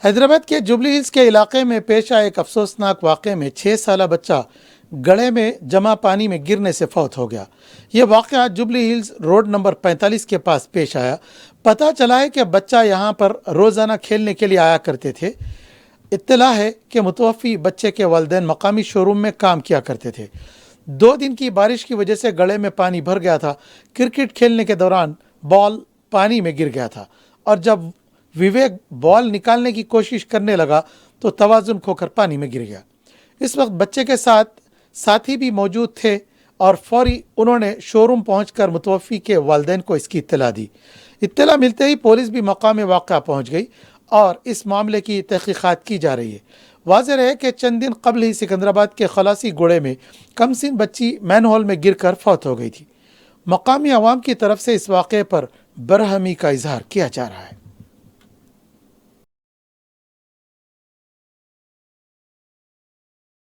حیدرآباد کے jubilee Hills کے علاقے میں پیش آئے ایک افسوسناک واقعے میں 6 سالہ بچہ گڑھے میں جمع پانی میں گرنے سے فوت ہو گیا۔ یہ واقعہ جوبلی ہلز روڈ نمبر 45 کے پاس پیش آیا۔ پتہ چلا ہے کہ بچہ یہاں پر روزانہ کھیلنے کے لیے آیا کرتے تھے۔ اطلاع ہے کہ متوفی بچے کے والدین مقامی شو روم میں کام کیا کرتے تھے۔ 2 دن کی بارش کی وجہ سے گڑھے میں پانی بھر گیا تھا۔ کرکٹ کھیلنے کے دوران بال پانی میں گر گیا تھا اور جب وویک بال نکالنے کی کوشش کرنے لگا تو توازن کھو کر پانی میں گر گیا۔ اس وقت بچے کے ساتھ ساتھی بھی موجود تھے اور فوری انہوں نے شو روم پہنچ کر متوفی کے والدین کو اس کی اطلاع دی۔ اطلاع ملتے ہی پولیس بھی مقام واقعہ پہنچ گئی اور اس معاملے کی تحقیقات کی جا رہی ہے۔ واضح رہے کہ چند دن قبل ہی سکندرآباد کے خلاصی گوڑے میں کم سن بچی مین ہول میں گر کر فوت ہو گئی تھی۔ مقامی عوام کی طرف سے اس واقعے پر برہمی کا اظہار کیا جا رہا ہے۔